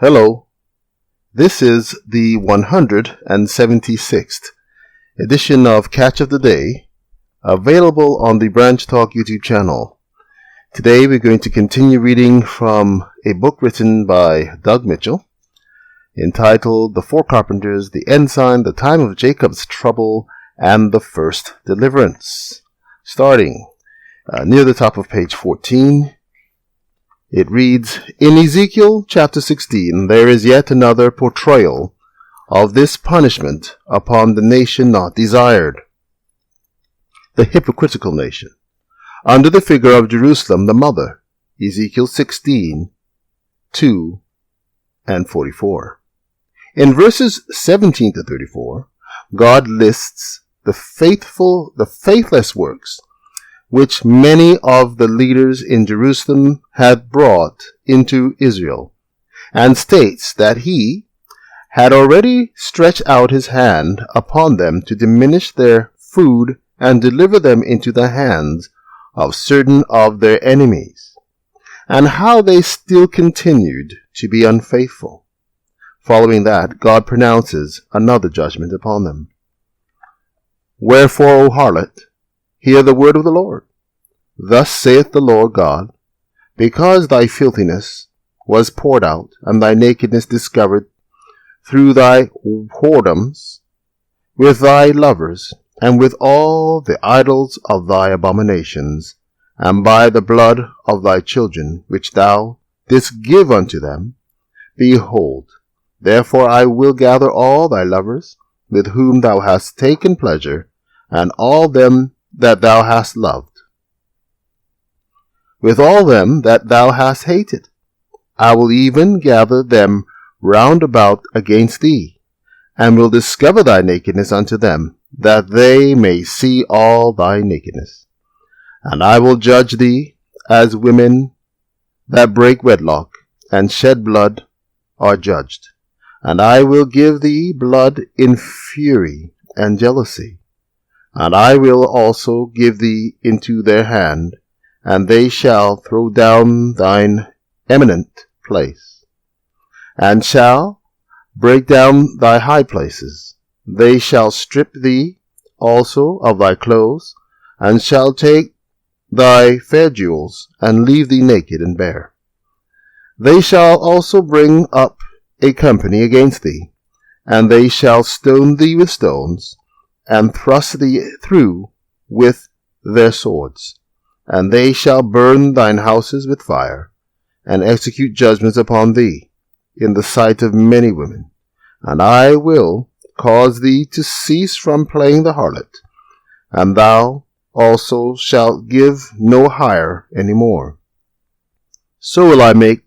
Hello, this is the 176th edition of Catch of the Day, available on the Branch Talk YouTube channel. Today we're going to continue reading from a book written by Doug Mitchell, entitled The Four Carpenters, the Ensign, the Time of Jacob's Trouble, and the First Deliverance. Starting near the top of page 14, it reads, In Ezekiel chapter 16, there is yet another portrayal of this punishment upon the nation not desired, the hypocritical nation, under the figure of Jerusalem the mother, Ezekiel 16, 2 and 44. In verses 17 to 34, God lists the faithless works which many of the leaders in Jerusalem had brought into Israel, and states that he had already stretched out his hand upon them to diminish their food and deliver them into the hands of certain of their enemies, and how they still continued to be unfaithful. Following that, God pronounces another judgment upon them. Wherefore, O harlot, hear the word of the Lord. Thus saith the Lord God, because thy filthiness was poured out, and thy nakedness discovered through thy whoredoms, with thy lovers, and with all the idols of thy abominations, and by the blood of thy children, which thou didst give unto them, behold, therefore I will gather all thy lovers, with whom thou hast taken pleasure, and all them that thou hast loved, with all them that thou hast hated. I will even gather them round about against thee, and will discover thy nakedness unto them, that they may see all thy nakedness. And I will judge thee as women that break wedlock, and shed blood are judged. And I will give thee blood in fury and jealousy. And I will also give thee into their hand, and they shall throw down thine eminent place, and shall break down thy high places. They shall strip thee also of thy clothes, and shall take thy fair jewels, and leave thee naked and bare. They shall also bring up a company against thee, and they shall stone thee with stones, and thrust thee through with their swords. And they shall burn thine houses with fire, and execute judgments upon thee in the sight of many women. And I will cause thee to cease from playing the harlot, and thou also shalt give no hire any more. So will I make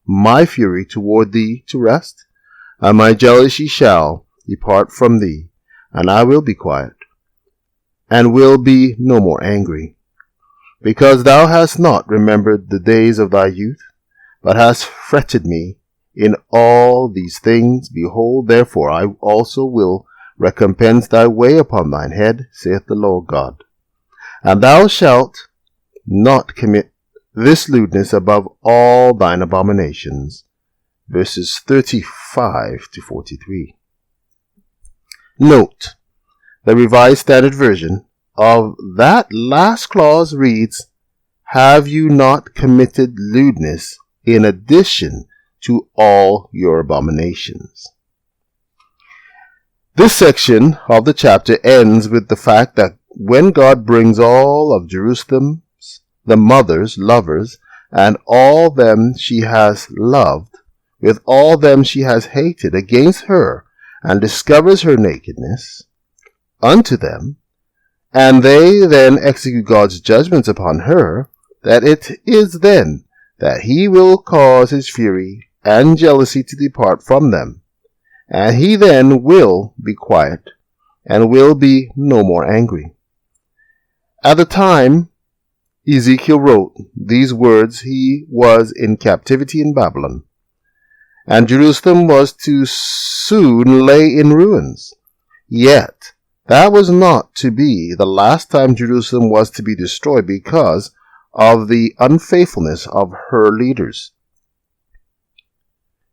my fury toward thee to rest, and my jealousy shall depart from thee, and I will be quiet, and will be no more angry. Because thou hast not remembered the days of thy youth, but hast fretted me in all these things, behold, therefore I also will recompense thy way upon thine head, saith the Lord God. And thou shalt not commit this lewdness above all thine abominations. Verses 35 to 43. Note, the Revised Standard Version of that last clause reads, Have you not committed lewdness in addition to all your abominations? This section of the chapter ends with the fact that when God brings all of Jerusalem's, the mother's lovers, and all them she has loved, with all them she has hated against her, and discovers her nakedness unto them, and they then execute God's judgments upon her, that it is then that he will cause his fury and jealousy to depart from them, and he then will be quiet, and will be no more angry. At the time Ezekiel wrote these words, he was in captivity in Babylon, and Jerusalem was to soon lay in ruins. Yet that was not to be the last time Jerusalem was to be destroyed because of the unfaithfulness of her leaders.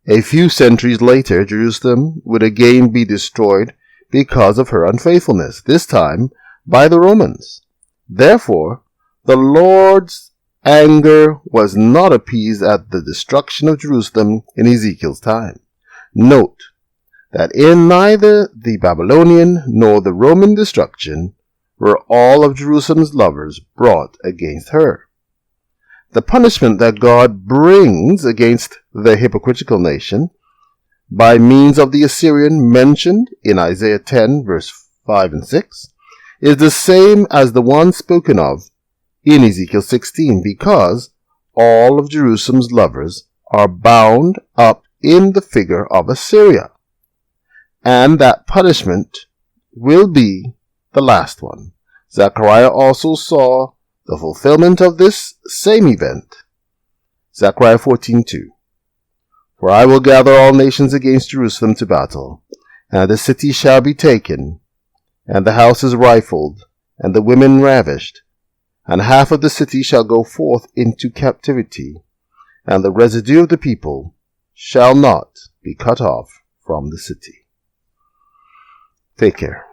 A few centuries later, Jerusalem would again be destroyed because of her unfaithfulness, this time by the Romans. Therefore, the Lord's anger was not appeased at the destruction of Jerusalem in Ezekiel's time. Note that in neither the Babylonian nor the Roman destruction were all of Jerusalem's lovers brought against her. The punishment that God brings against the hypocritical nation by means of the Assyrian mentioned in Isaiah 10 verse 5 and 6 is the same as the one spoken of in Ezekiel 16, because all of Jerusalem's lovers are bound up in the figure of Assyria, and that punishment will be the last one. Zechariah also saw the fulfillment of this same event. Zechariah 14:2. For I will gather all nations against Jerusalem to battle, and the city shall be taken, and the houses rifled, and the women ravished, and half of the city shall go forth into captivity, and the residue of the people shall not be cut off from the city. Take care.